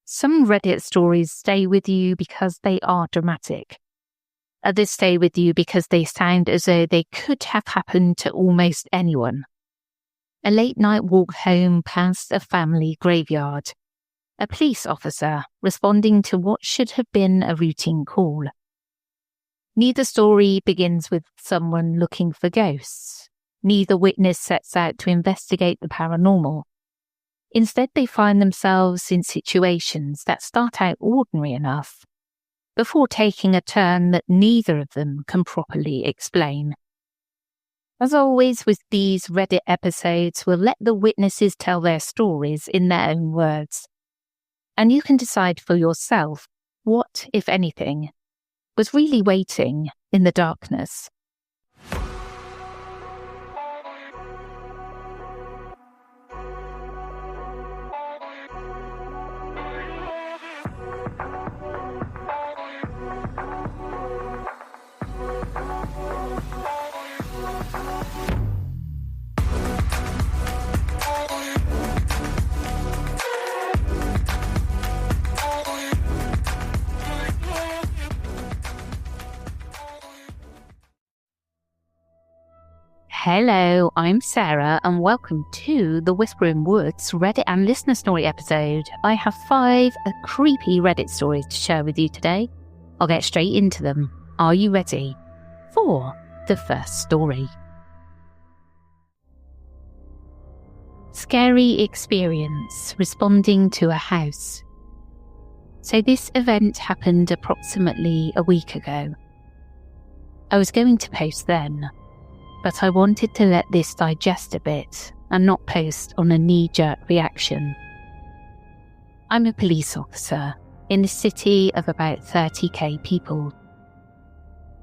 Some Reddit stories stay with you because they are dramatic. Others stay with you because they sound as though they could have happened to almost anyone. A late night walk home past a family graveyard. A police officer responding to what should have been a routine call. Neither story begins with someone looking for ghosts. Neither witness sets out to investigate the paranormal. Instead, they find themselves in situations that start out ordinary enough, before taking a turn that neither of them can properly explain. As always with these Reddit episodes, we'll let the witnesses tell their stories in their own words. And you can decide for yourself what, if anything, was really waiting in the darkness. Hello, I'm Sarah and welcome to the Whispering Woods Reddit and Listener Story episode. I have 5 creepy Reddit stories to share with you today. I'll get straight into them. Are you ready for the first story? Scary experience responding to a house. So this event happened approximately a week ago. I was going to post then, but I wanted to let this digest a bit and not post on a knee-jerk reaction. I'm a police officer in a city of about 30k people.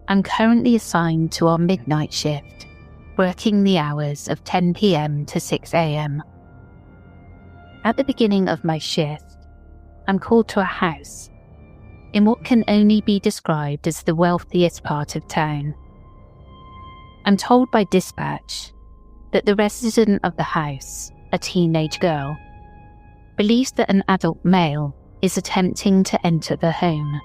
I'm currently assigned to our midnight shift, working the hours of 10 p.m. to 6 a.m. At the beginning of my shift, I'm called to a house in what can only be described as the wealthiest part of town. I'm told by dispatch that the resident of the house, a teenage girl, believes that an adult male is attempting to enter the home.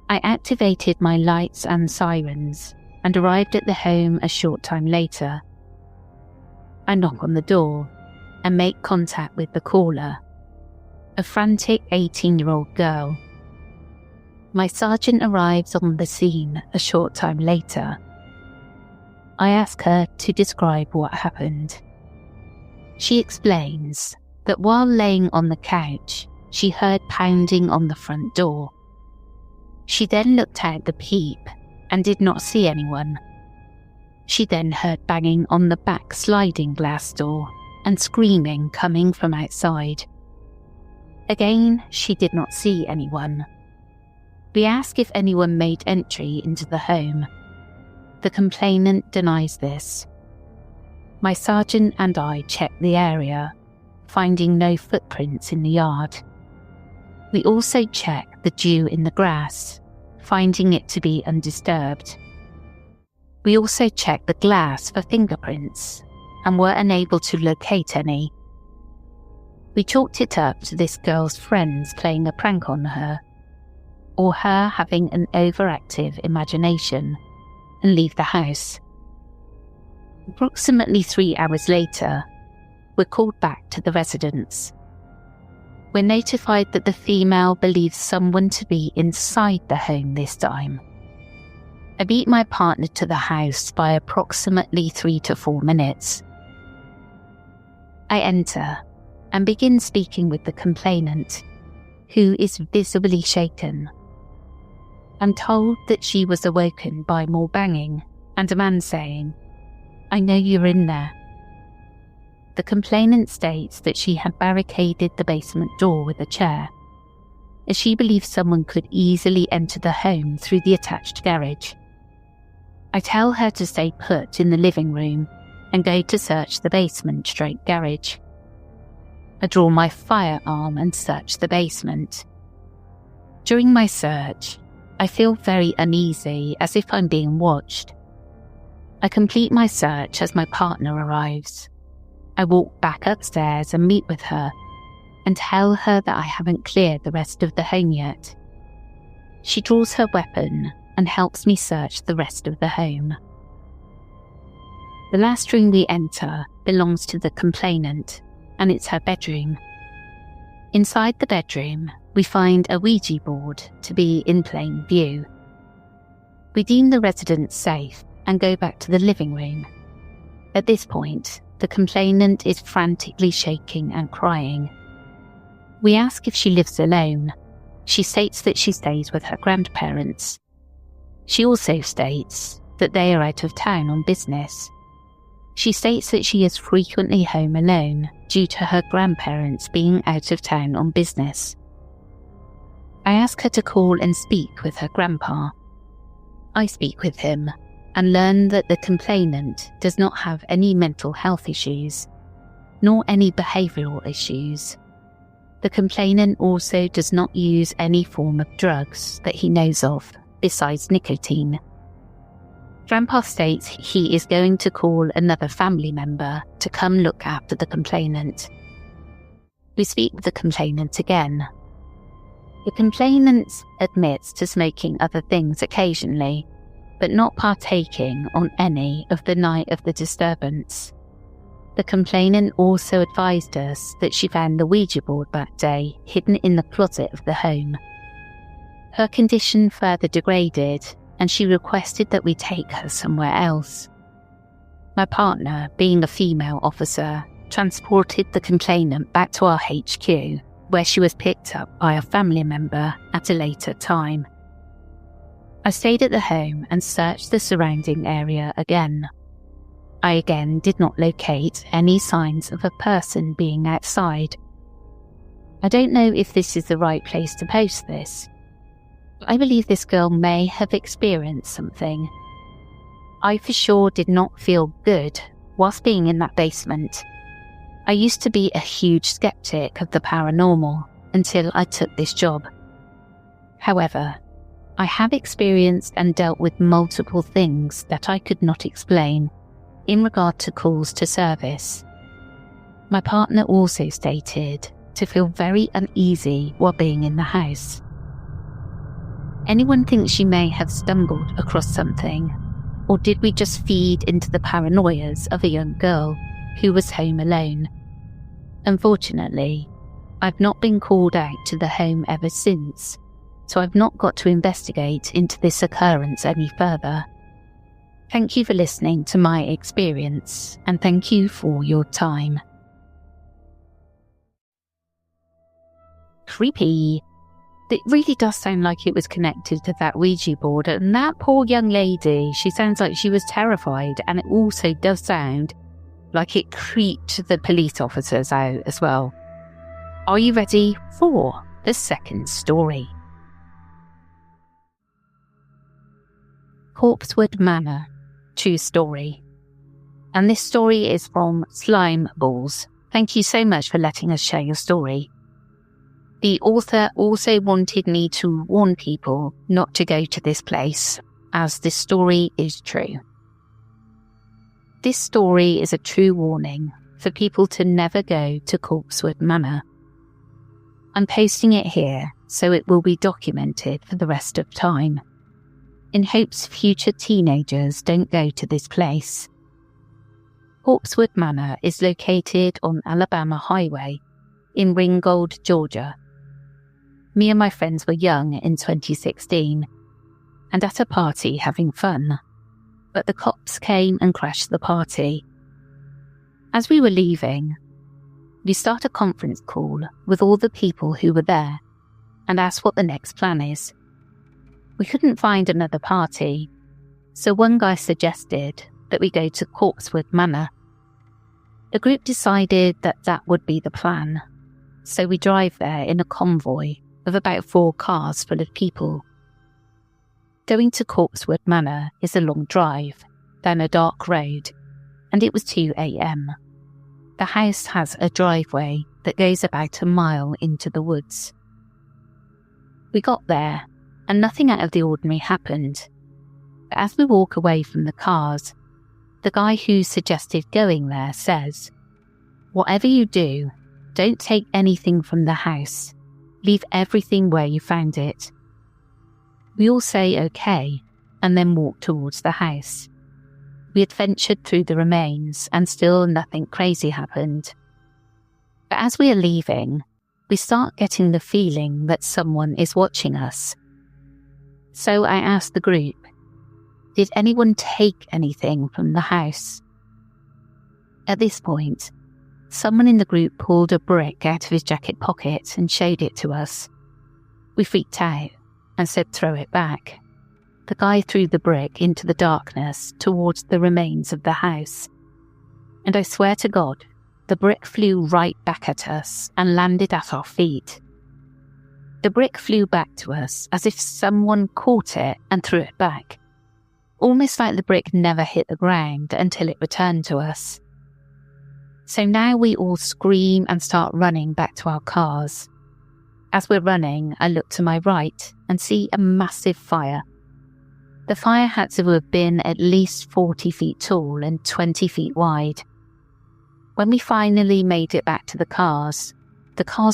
I activated my lights and sirens and arrived at the home a short time later. I knock on the door and make contact with the caller, a frantic 18-year-old girl. My sergeant arrives on the scene a short time later. I ask her to describe what happened. She explains that while laying on the couch, she heard pounding on the front door. She then looked out the peep and did not see anyone. She then heard banging on the back sliding glass door and screaming coming from outside. Again, she did not see anyone. We ask if anyone made entry into the home. The complainant denies this. My sergeant and I check the area, finding no footprints in the yard. We also check the dew in the grass, finding it to be undisturbed. We also check the glass for fingerprints and were unable to locate any. We chalked it up to this girl's friends playing a prank on her, or her having an overactive imagination, and leave the house. Approximately 3 hours later, we're called back to the residence. We're notified that the female believes someone to be inside the home this time. I beat my partner to the house by approximately 3 to 4 minutes. I enter and begin speaking with the complainant, who is visibly shaken. I'm told that she was awoken by more banging and a man saying, "I know you're in there." The complainant states that she had barricaded the basement door with a chair, as she believes someone could easily enter the home through the attached garage. I tell her to stay put in the living room and go to search the basement/garage. I draw my firearm and search the basement. During my search, I feel very uneasy, as if I'm being watched. I complete my search as my partner arrives. I walk back upstairs and meet with her. and tell her that I haven't cleared the rest of the home yet. She draws her weapon and helps me search the rest of the home. The last room we enter belongs to the complainant, and it's her bedroom. Inside the bedroom, we find a Ouija board to be in plain view. We deem the residence safe and go back to the living room. At this point, the complainant is frantically shaking and crying. We ask if she lives alone. She states that she stays with her grandparents. She also states that they are out of town on business. She states that she is frequently home alone due to her grandparents being out of town on business. I ask her to call and speak with her grandpa. I speak with him and learn that the complainant does not have any mental health issues, nor any behavioural issues. The complainant also does not use any form of drugs that he knows of, besides nicotine. Grandpa states he is going to call another family member to come look after the complainant. We speak with the complainant again. The complainant admits to smoking other things occasionally, but not partaking on any of the night of the disturbance. The complainant also advised us that she found the Ouija board that day hidden in the closet of the home. Her condition further degraded, and she requested that we take her somewhere else. My partner, being a female officer, transported the complainant back to our HQ, where she was picked up by a family member at a later time. I stayed at the home and searched the surrounding area again. I again did not locate any signs of a person being outside. I don't know if this is the right place to post this. I believe this girl may have experienced something. I for sure did not feel good whilst being in that basement. I used to be a huge skeptic of the paranormal until I took this job. However, I have experienced and dealt with multiple things that I could not explain in regard to calls to service. My partner also stated to feel very uneasy while being in the house. Anyone thinks she may have stumbled across something, or did we just feed into the paranoias of a young girl who was home alone? Unfortunately, I've not been called out to the home ever since, so I've not got to investigate into this occurrence any further. Thank you for listening to my experience, and thank you for your time. Creepy. It really does sound like it was connected to that Ouija board, and that poor young lady, she sounds like she was terrified, and it also does sound like it creeped the police officers out as well. Are you ready for the second story? Corpsewood Manor, true story. And this story is from Slime Balls. Thank you so much for letting us share your story. The author also wanted me to warn people not to go to this place, as this story is true. This story is a true warning for people to never go to Corpsewood Manor. I'm posting it here so it will be documented for the rest of time, in hopes future teenagers don't go to this place. Corpsewood Manor is located on Alabama Highway in Ringgold, Georgia. Me and my friends were young in 2016 and at a party having fun, but the cops came and crashed the party. As we were leaving, we start a conference call with all the people who were there and ask what the next plan is. We couldn't find another party, so one guy suggested that we go to Corpsewood Manor. The group decided that that would be the plan, so we drive there in a convoy of about 4 cars full of people. Going to Corpsewood Manor is a long drive down a dark road, and it was 2 a.m. The house has a driveway that goes about a mile into the woods. We got there, and nothing out of the ordinary happened. But as we walk away from the cars, the guy who suggested going there says, "Whatever you do, Don't take anything from the house. Leave everything where you found it. We all say okay, and then walk towards the house. We adventured through the remains, and still nothing crazy happened. But as we are leaving, we start getting the feeling that someone is watching us. So I asked the group, did anyone take anything from the house? At this point, someone in the group pulled a brick out of his jacket pocket and showed it to us. We freaked out and said throw it back. The guy threw the brick into the darkness towards the remains of the house. And I swear to God, the brick flew right back at us and landed at our feet. The brick flew back to us as if someone caught it and threw it back, almost like the brick never hit the ground until it returned to us. So now we all scream and start running back to our cars. As we're running, I look to my right and see a massive fire. The fire had to have been at least 40 feet tall and 20 feet wide. When we finally made it back to the cars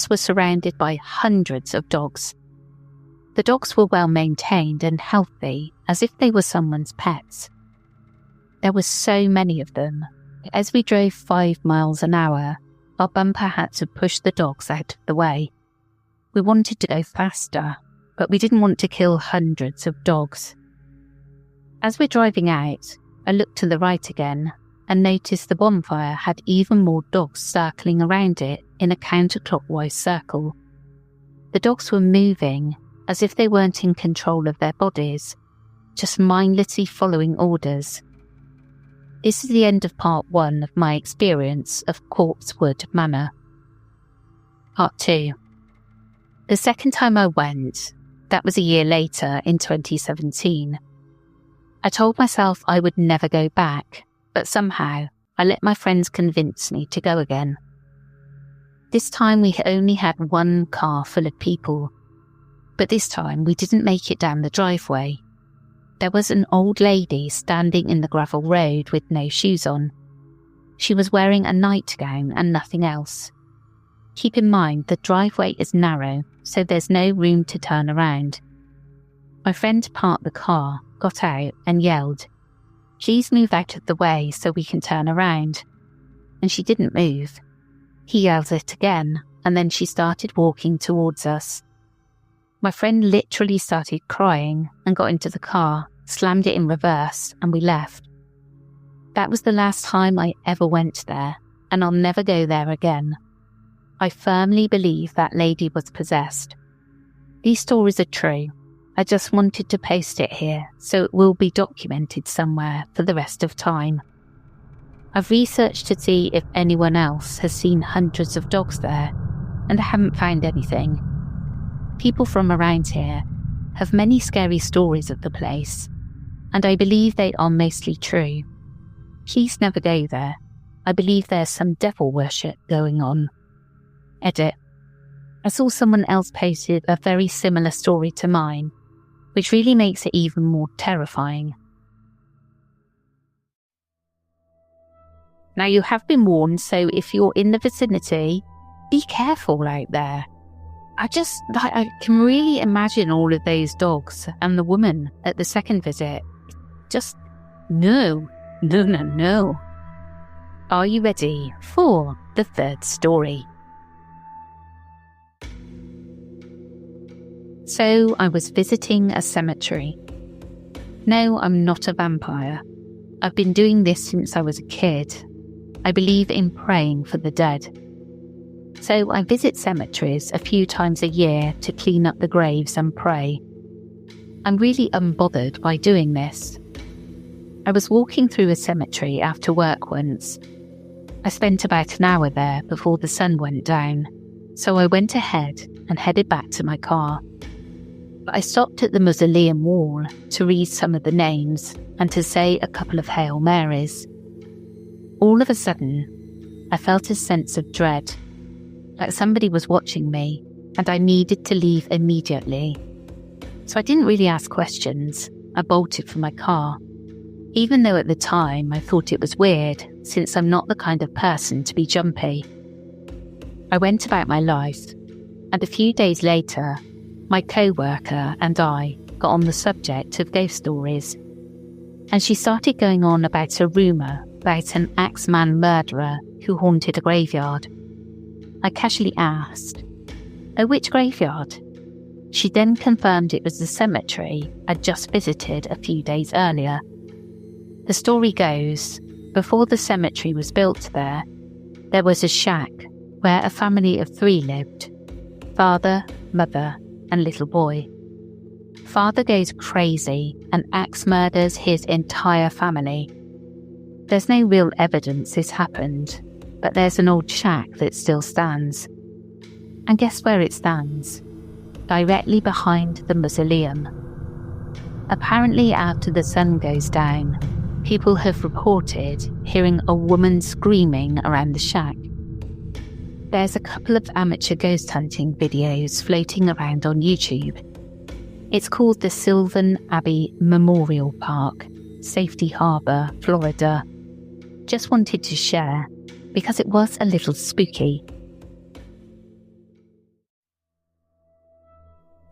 were surrounded by hundreds of dogs. The dogs were well maintained and healthy, as if they were someone's pets. There were so many of them. As we drove 5 miles an hour, our bumper had to push the dogs out of the way. We wanted to go faster, but we didn't want to kill hundreds of dogs. As we're driving out, I looked to the right again and noticed the bonfire had even more dogs circling around it in a counterclockwise circle. The dogs were moving as if they weren't in control of their bodies, just mindlessly following orders. This is the end of part 1 of my experience of Corpsewood Manor. Part 2. The second time I went, that was a year later in 2017. I told myself I would never go back, but somehow I let my friends convince me to go again. This time we only had one car full of people, but this time we didn't make it down the driveway. There was an old lady standing in the gravel road with no shoes on. She was wearing a nightgown and nothing else. Keep in mind the driveway is narrow, so there's no room to turn around. My friend parked the car, got out and yelled, "Please move out of the way so we can turn around." And she didn't move. He yelled it again, and then she started walking towards us. My friend literally started crying and got into the car, slammed it in reverse, and we left. That was the last time I ever went there, and I'll never go there again. I firmly believe that lady was possessed. These stories are true. I just wanted to post it here so it will be documented somewhere for the rest of time. I've researched to see if anyone else has seen hundreds of dogs there, and I haven't found anything. People from around here have many scary stories of the place, and I believe they are mostly true. Please never go there. I believe there's some devil worship going on. Edit. I saw someone else posted a very similar story to mine, which really makes it even more terrifying. Now you have been warned, so if you're in the vicinity, be careful out there. I can really imagine all of those dogs and the woman at the second visit. Just no. Are you ready for the third story? So I was visiting a cemetery. No, I'm not a vampire. I've been doing this since I was a kid. I believe in praying for the dead. So I visit cemeteries a few times a year to clean up the graves and pray. I'm really unbothered by doing this. I was walking through a cemetery after work once. I spent about an hour there before the sun went down, so I went ahead and headed back to my car. But I stopped at the mausoleum wall to read some of the names and to say a couple of Hail Marys. All of a sudden, I felt a sense of dread, like somebody was watching me, and I needed to leave immediately. So I didn't really ask questions. I bolted for my car, even though at the time I thought it was weird, since I'm not the kind of person to be jumpy. I went about my life, and a few days later, my co-worker and I got on the subject of ghost stories, and she started going on about a rumour about an Axeman murderer who haunted a graveyard. I casually asked, "Oh, which graveyard?" She then confirmed it was the cemetery I'd just visited a few days earlier. The story goes, before the cemetery was built there was a shack where a family of 3 lived: father, mother, and little boy. Father goes crazy and axe murders his entire family. There's no real evidence this happened, but there's an old shack that still stands. And guess where it stands? Directly behind the mausoleum. Apparently, after the sun goes down, people have reported hearing a woman screaming around the shack. There's a couple of amateur ghost hunting videos floating around on YouTube. It's called the Sylvan Abbey Memorial Park, Safety Harbor, Florida. Just wanted to share because it was a little spooky.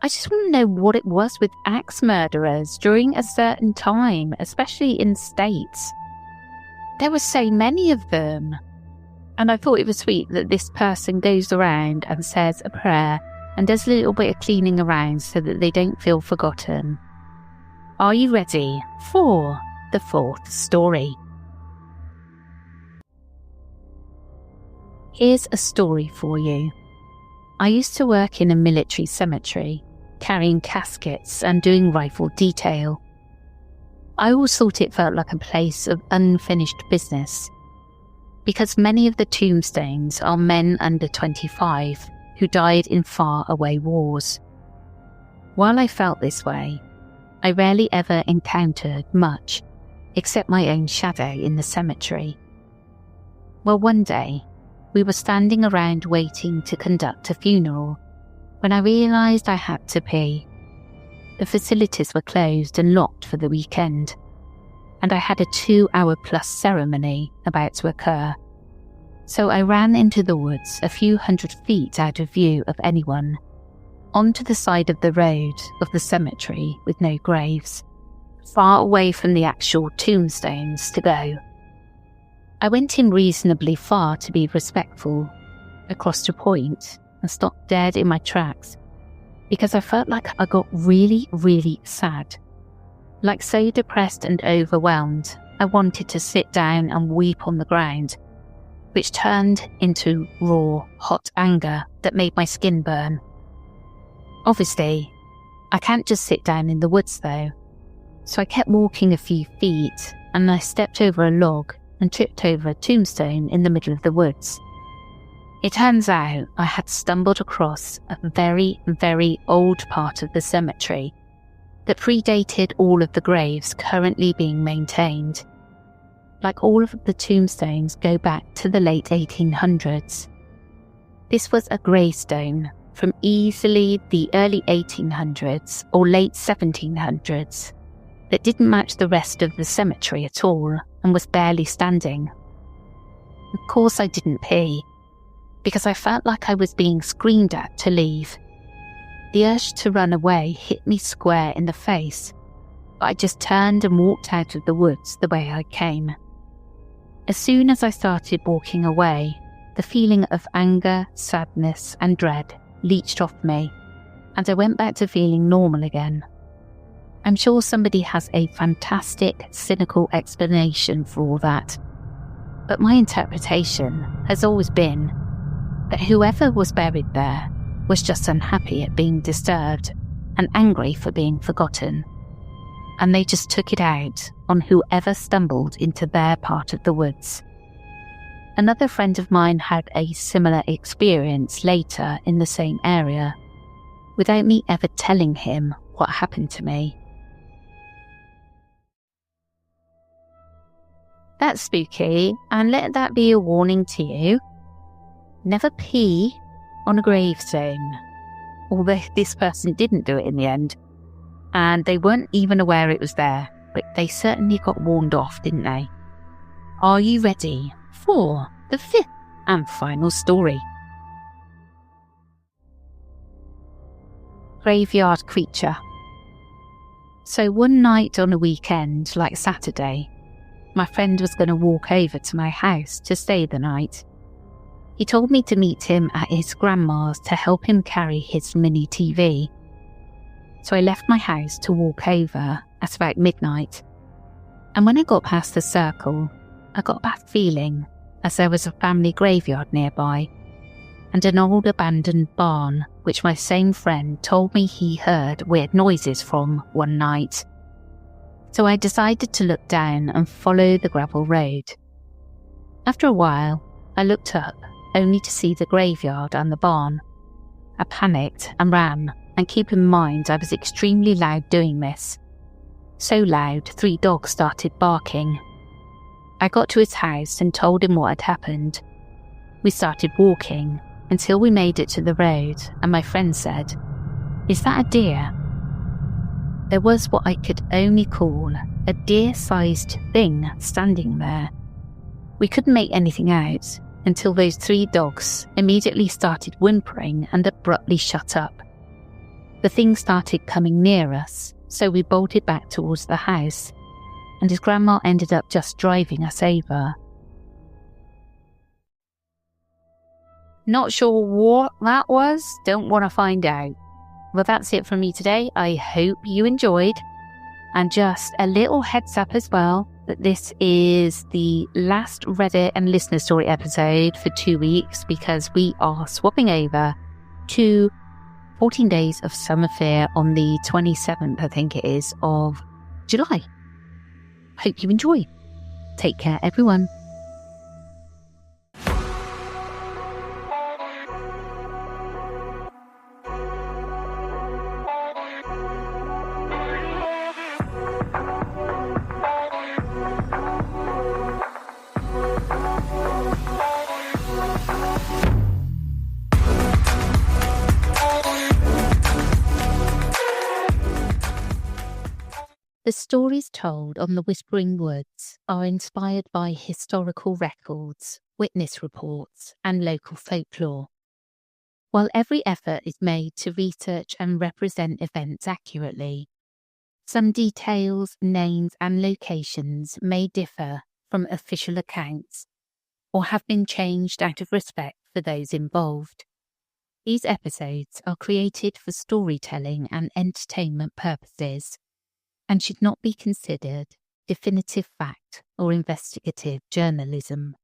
I just want to know what it was with axe murderers during a certain time, especially in States. There were so many of them. And I thought it was sweet that this person goes around and says a prayer and does a little bit of cleaning around so that they don't feel forgotten. Are you ready for the 4th story? Here's a story for you. I used to work in a military cemetery, carrying caskets and doing rifle detail. I always thought it felt like a place of unfinished business, because many of the tombstones are men under 25 who died in far-away wars. While I felt this way, I rarely ever encountered much except my own shadow in the cemetery. Well, one day, we were standing around waiting to conduct a funeral when I realised I had to pee. The facilities were closed and locked for the weekend, and I had a 2-hour-plus ceremony about to occur. So I ran into the woods a few hundred feet out of view of anyone, onto the side of the road of the cemetery with no graves, far away from the actual tombstones to go. I went in reasonably far to be respectful, across the point, and stopped dead in my tracks, because I felt like I got really, really sad. Like so depressed and overwhelmed, I wanted to sit down and weep on the ground, which turned into raw, hot anger that made my skin burn. Obviously, I can't just sit down in the woods though, so I kept walking a few feet and I stepped over a log and tripped over a tombstone in the middle of the woods. It turns out I had stumbled across a very, very old part of the cemetery that predated all of the graves currently being maintained. Like all of the tombstones go back to the late 1800s. This was a gravestone from easily the early 1800s or late 1700s that didn't match the rest of the cemetery at all and was barely standing. Of course I didn't pee, because I felt like I was being screamed at to leave. The urge to run away hit me square in the face, but I just turned and walked out of the woods the way I came. As soon as I started walking away, the feeling of anger, sadness and dread leached off me, and I went back to feeling normal again. I'm sure somebody has a fantastic, cynical explanation for all that, but my interpretation has always been that whoever was buried there was just unhappy at being disturbed and angry for being forgotten, and they just took it out on whoever stumbled into their part of the woods. Another friend of mine had a similar experience later in the same area, without me ever telling him what happened to me. That's spooky, and let that be a warning to you. Never pee on a gravestone. Although this person didn't do it in the end, and they weren't even aware it was there, but they certainly got warned off, didn't they? Are you ready for the 5th and final story? graveyard creature. So one night on a weekend, like Saturday, my friend was going to walk over to my house to stay the night. He told me to meet him at his grandma's to help him carry his mini TV. So I left my house to walk over at about midnight. And when I got past the circle, I got a bad feeling as there was a family graveyard nearby and an old abandoned barn which my same friend told me he heard weird noises from one night. So I decided to look down and follow the gravel road. After a while, I looked up only to see the graveyard and the barn. I panicked and ran, and keep in mind I was extremely loud doing this. So loud, 3 dogs started barking. I got to his house and told him what had happened. We started walking until we made it to the road, and my friend said, "Is that a deer?" There was what I could only call a deer-sized thing standing there. We couldn't make anything out until those 3 dogs immediately started whimpering and abruptly shut up. The thing started coming near us, so we bolted back towards the house, and his grandma ended up just driving us over. Not sure what that was, don't want to find out. Well, that's it from me today. I hope you enjoyed. And just a little heads up as well, that this is the last Reddit and listener story episode for 2 weeks, because we are swapping over to 14 Days of Summer Fear on the 27th, I think it is, of July. Hope you enjoy. Take care, everyone. The stories told on the Whispering Woods are inspired by historical records, witness reports, and local folklore. While every effort is made to research and represent events accurately, some details, names, and locations may differ from official accounts or have been changed out of respect for those involved. These episodes are created for storytelling and entertainment purposes, and should not be considered definitive fact or investigative journalism.